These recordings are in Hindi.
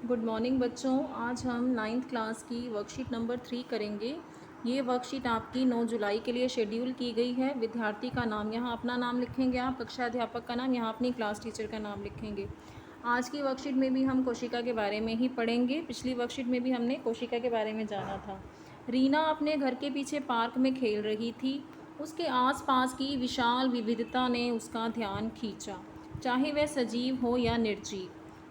गुड मॉर्निंग बच्चों। आज हम नाइन्थ क्लास की वर्कशीट नंबर 3 करेंगे। ये वर्कशीट आपकी 9 जुलाई के लिए शेड्यूल की गई है। विद्यार्थी का नाम यहाँ अपना नाम लिखेंगे आप, कक्षा अध्यापक का नाम यहाँ अपनी क्लास टीचर का नाम लिखेंगे। आज की वर्कशीट में भी हम कोशिका के बारे में ही पढ़ेंगे। पिछली वर्कशीट में भी हमने कोशिका के बारे में जाना था। रीना अपने घर के पीछे पार्क में खेल रही थी। उसके आसपास की विशाल विविधता ने उसका ध्यान खींचा, चाहे वह सजीव हो या निर्जीव।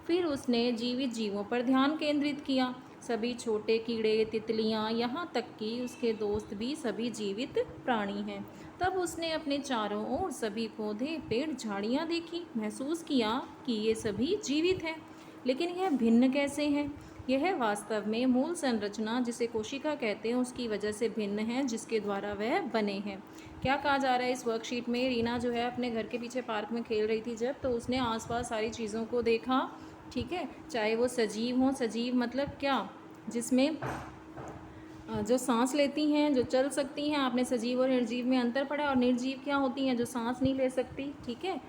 फिर उसने जीवित जीवों पर ध्यान केंद्रित किया। सभी छोटे कीड़े, तितलियां, यहाँ तक कि उसके दोस्त भी सभी जीवित प्राणी हैं। तब उसने अपने चारों ओर सभी पौधे, पेड़, झाड़ियाँ देखी। महसूस किया कि ये सभी जीवित हैं, लेकिन यह भिन्न कैसे हैं। यह वास्तव में मूल संरचना, जिसे कोशिका कहते हैं, उसकी वजह से भिन्न है, जिसके द्वारा वह बने हैं। क्या कहा जा रहा है इस वर्कशीट में? रीना जो है अपने घर के पीछे पार्क में खेल रही थी जब, तो उसने आसपास सारी चीज़ों को देखा। ठीक है, चाहे वो सजीव हों। सजीव मतलब क्या? जिसमें जो सांस लेती हैं, जो चल सकती हैं। आपने सजीव और निर्जीव में अंतर पढ़ा। और निर्जीव क्या होती हैं? जो सांस नहीं ले सकती। ठीक है,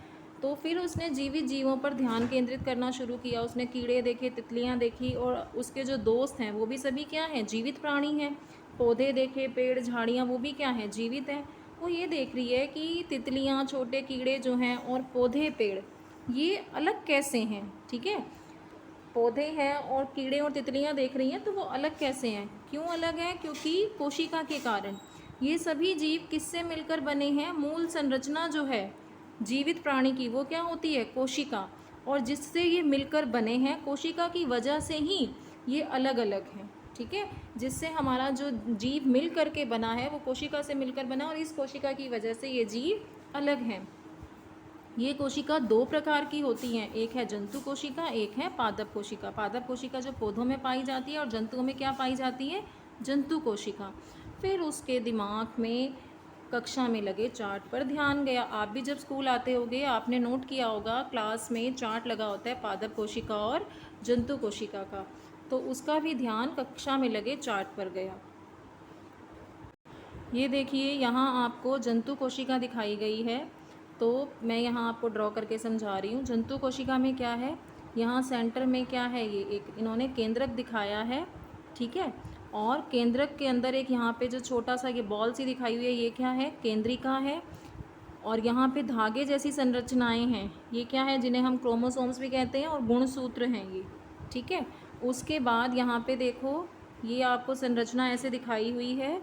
तो फिर उसने जीवित जीवों पर ध्यान केंद्रित करना शुरू किया। उसने कीड़े देखे, तितलियां देखी, और उसके जो दोस्त हैं वो भी सभी क्या हैं? जीवित प्राणी हैं। पौधे देखे, पेड़, झाड़ियाँ, वो भी क्या हैं? जीवित हैं। वो ये देख रही है कि तितलियां, छोटे कीड़े जो हैं, और पौधे, पेड़, ये अलग कैसे हैं। ठीक है, पौधे हैं और कीड़े और तितलियां देख रही हैं, तो वो अलग कैसे हैं? क्यों अलग हैं? क्योंकि कोशिका के कारण। ये सभी जीव किससे मिलकर बने हैं? मूल संरचना जो है जीवित प्राणी की, वो क्या होती है? कोशिका। और जिससे ये मिलकर बने हैं, कोशिका की वजह से ही ये अलग अलग हैं। ठीक है, जिससे हमारा जो जीव मिल करके बना है वो कोशिका से मिलकर बना, और इस कोशिका की वजह से ये जीव अलग हैं। ये कोशिका दो प्रकार की होती हैं, एक है जंतु कोशिका, एक है पादप कोशिका। पादप कोशिका जो पौधों में पाई जाती है, और जंतुओं में क्या पाई जाती है? जंतु कोशिका। फिर उसके दिमाग में कक्षा में लगे चार्ट पर ध्यान गया। आप भी जब स्कूल आते होगे, आपने नोट किया होगा क्लास में चार्ट लगा होता है पादप कोशिका और जंतु कोशिका का, तो उसका भी ध्यान कक्षा में लगे चार्ट पर गया। ये देखिए, यहाँ आपको जंतु कोशिका दिखाई गई है, तो मैं यहाँ आपको ड्रॉ करके समझा रही हूँ। जंतु कोशिका में क्या है? यहाँ सेंटर में क्या है? ये एक इन्होंने केंद्रक दिखाया है। ठीक है, और केंद्रक के अंदर एक यहाँ पे जो छोटा सा ये बॉल सी दिखाई हुई है, ये क्या है? केंद्रिका है। और यहाँ पे धागे जैसी संरचनाएं हैं, ये क्या है? जिन्हें हम क्रोमोसोम्स भी कहते हैं, और गुणसूत्र हैं ये। ठीक है, उसके बाद यहाँ पे देखो, ये आपको संरचना ऐसे दिखाई हुई है।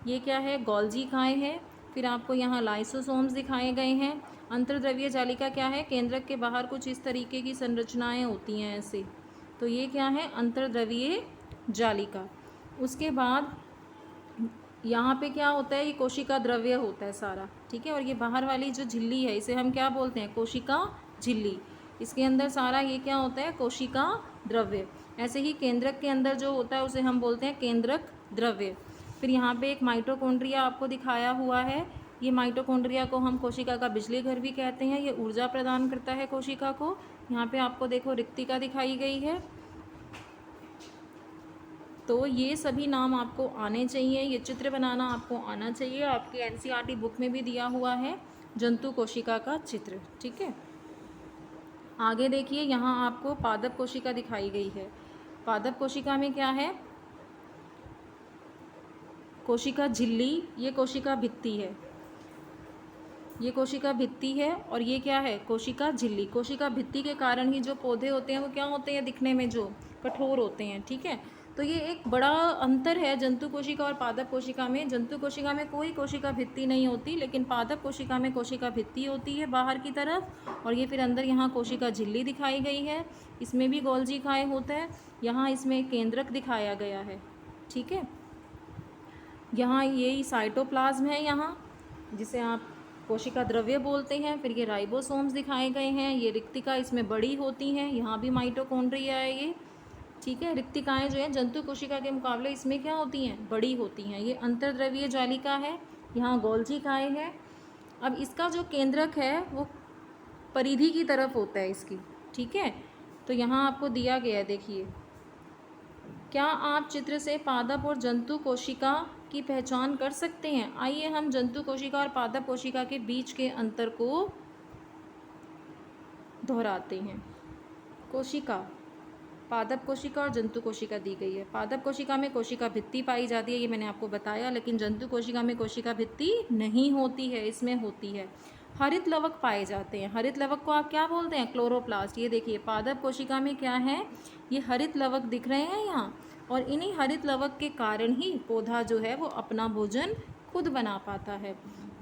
ये क्या है? गोल्जीकाएँ हैं। फिर आपको यहाँ लाइसोसोम्स दिखाए गए हैं। अंतर्द्रव्यीय जालिका क्या है? केंद्रक के बाहर कुछ इस तरीके की संरचनाएं होती हैं ऐसे, तो ये क्या है? अंतर्द्रव्यीय जालिका। उसके बाद यहाँ पे क्या होता है? ये कोशिका द्रव्य होता है सारा। ठीक है, और ये बाहर वाली जो झिल्ली है, इसे हम क्या बोलते हैं? कोशिका झिल्ली। इसके अंदर सारा ये क्या होता है? कोशिका द्रव्य। ऐसे ही केंद्रक के अंदर जो होता है उसे हम बोलते हैं केंद्रक द्रव्य। फिर यहाँ पे एक माइटोकॉन्ड्रिया आपको दिखाया हुआ है। ये माइटोकॉन्ड्रिया को हम कोशिका का बिजली घर भी कहते हैं। ये ऊर्जा प्रदान करता है कोशिका को। यहाँ पे आपको देखो रिक्तिका दिखाई गई है। तो ये सभी नाम आपको आने चाहिए, ये चित्र बनाना आपको आना चाहिए। आपकी एनसीईआरटी बुक में भी दिया हुआ है जंतु कोशिका का चित्र। ठीक है, आगे देखिए, यहाँ आपको पादप कोशिका दिखाई गई है। पादप कोशिका में क्या है? कोशिका झिल्ली, ये कोशिका भित्ति है। ये कोशिका भित्ति है, और ये क्या है? कोशिका झिल्ली। कोशिका भित्ति के कारण ही जो पौधे होते हैं वो क्या होते हैं? दिखने में जो कठोर होते हैं। ठीक है, तो ये एक बड़ा अंतर है जंतु कोशिका और पादप कोशिका में। जंतु कोशिका में कोई कोशिका भित्ति नहीं होती, लेकिन पादप कोशिका में कोशिका भित्ति होती है बाहर की तरफ, और ये फिर अंदर यहाँ कोशिका झिल्ली दिखाई गई है। इसमें भी गोल्जीकाएँ होता है। यहाँ इसमें केंद्रक दिखाया गया है। ठीक है, यहाँ ये साइटोप्लाज्म है, यहाँ जिसे आप कोशिका द्रव्य बोलते हैं। फिर ये राइबोसोम्स दिखाए गए हैं। ये रिक्तिका इसमें बड़ी होती हैं। यहाँ भी माइटोकॉन्ड्रिया है ये। ठीक है, रिक्तिकाएँ जो हैं जंतु कोशिका के मुकाबले इसमें क्या होती हैं? बड़ी होती हैं। ये अंतर्द्रव्यीय जालिका है। यहाँ गोल्जीकाएँ है। अब इसका जो केंद्रक है वो परिधि की तरफ होता है इसकी। ठीक है, तो यहाँ आपको दिया गया है, देखिए। क्या आप चित्र से पादप और जंतु कोशिका की पहचान कर सकते हैं? आइए हम जंतु कोशिका और पादप कोशिका के बीच के अंतर को दोहराते हैं। कोशिका पादप कोशिका और जंतु कोशिका दी गई है। पादप कोशिका में कोशिका भित्ति पाई जाती है, ये मैंने आपको बताया, लेकिन जंतु कोशिका में कोशिका भित्ति नहीं होती है, इसमें होती है। हरित लवक पाए जाते हैं। हरित लवक को आप क्या बोलते हैं? क्लोरोप्लास्ट। ये देखिए पादप कोशिका में क्या है, ये हरित लवक दिख रहे हैं यहाँ, और इन्हीं हरित लवक के कारण ही पौधा जो है वो अपना भोजन खुद बना पाता है।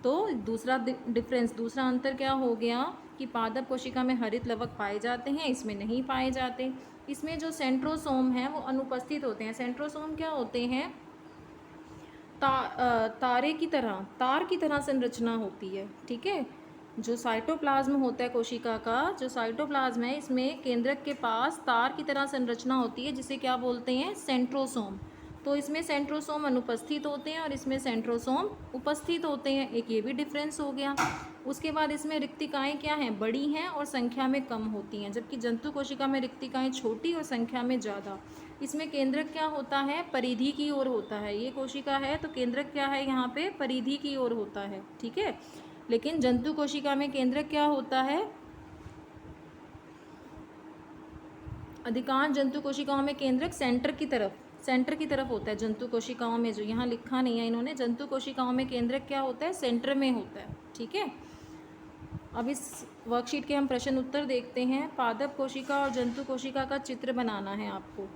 तो दूसरा डिफरेंस, दूसरा अंतर क्या हो गया कि पादप कोशिका में हरित लवक पाए जाते हैं, इसमें नहीं पाए जाते। इसमें जो सेंट्रोसोम हैं वो अनुपस्थित होते हैं। सेंट्रोसोम क्या होते हैं? तारे की तरह, तार की तरह संरचना होती है, ठीक है। जो साइटोप्लाज्म होता है कोशिका का, जो साइटोप्लाज्म है, इसमें केंद्रक के पास तार की तरह संरचना होती है, जिसे क्या बोलते हैं? सेंट्रोसोम। तो इसमें सेंट्रोसोम अनुपस्थित होते हैं और इसमें सेंट्रोसोम उपस्थित होते हैं। एक ये भी डिफरेंस हो गया। उसके बाद इसमें रिक्तिकाएँ क्या हैं? बड़ी हैं और संख्या में कम होती हैं, जबकि जंतु कोशिका में रिक्तिकाएँ छोटी और संख्या में ज़्यादा। इसमें केंद्रक क्या होता है? परिधि की ओर होता है। ये कोशिका है तो केंद्रक क्या है यहाँ पे? परिधि की ओर होता है, ठीक है। लेकिन जंतु कोशिका में केंद्रक क्या होता है? अधिकांश जंतु कोशिकाओं में केंद्रक सेंटर की तरफ होता है। जंतु कोशिकाओं में, जो यहाँ लिखा नहीं है इन्होंने, जंतु कोशिकाओं में केंद्रक क्या होता है? सेंटर में होता है, ठीक है। अब इस वर्कशीट के हम प्रश्न उत्तर देखते हैं। पादप कोशिका और जंतु कोशिका का चित्र बनाना है आपको।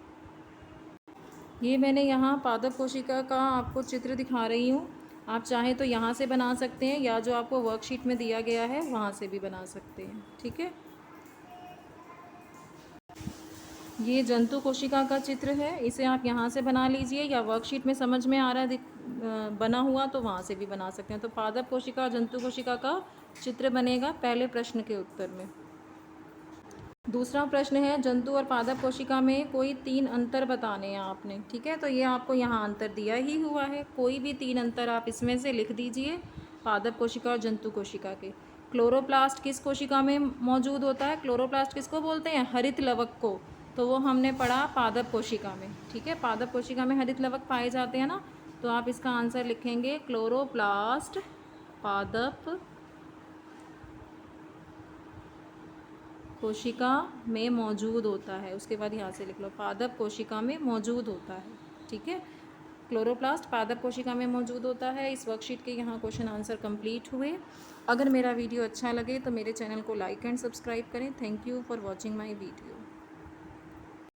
ये मैंने यहाँ पादप कोशिका का आपको चित्र दिखा रही हूँ। आप चाहें तो यहाँ से बना सकते हैं, या जो आपको वर्कशीट में दिया गया है वहाँ से भी बना सकते हैं, ठीक है। ये जंतु कोशिका का चित्र है, इसे आप यहाँ से बना लीजिए, या वर्कशीट में समझ में आ रहा है बना हुआ तो वहाँ से भी बना सकते हैं। तो पादप कोशिका और जंतु कोशिका का चित्र बनेगा पहले प्रश्न के उत्तर में। दूसरा प्रश्न है, जंतु और पादप कोशिका में कोई 3 अंतर बताने हैं आपने, ठीक है। तो ये आपको यहाँ अंतर दिया ही हुआ है, कोई भी 3 अंतर आप इसमें से लिख दीजिए पादप कोशिका और जंतु कोशिका के। क्लोरोप्लास्ट किस कोशिका में मौजूद होता है? क्लोरोप्लास्ट किसको बोलते हैं? हरित लवक को। तो वो हमने पढ़ा पादप कोशिका में, ठीक है। पादप कोशिका में हरित लवक पाए जाते हैं ना, तो आप इसका आंसर लिखेंगे क्लोरोप्लास्ट पादप कोशिका में मौजूद होता है। उसके बाद यहाँ से लिख लो पादप कोशिका में मौजूद होता है, ठीक है। क्लोरोप्लास्ट पादप कोशिका में मौजूद होता है। इस वर्कशीट के यहाँ क्वेश्चन आंसर कंप्लीट हुए। अगर मेरा वीडियो अच्छा लगे तो मेरे चैनल को लाइक एंड सब्सक्राइब करें। Thank you for watching my video.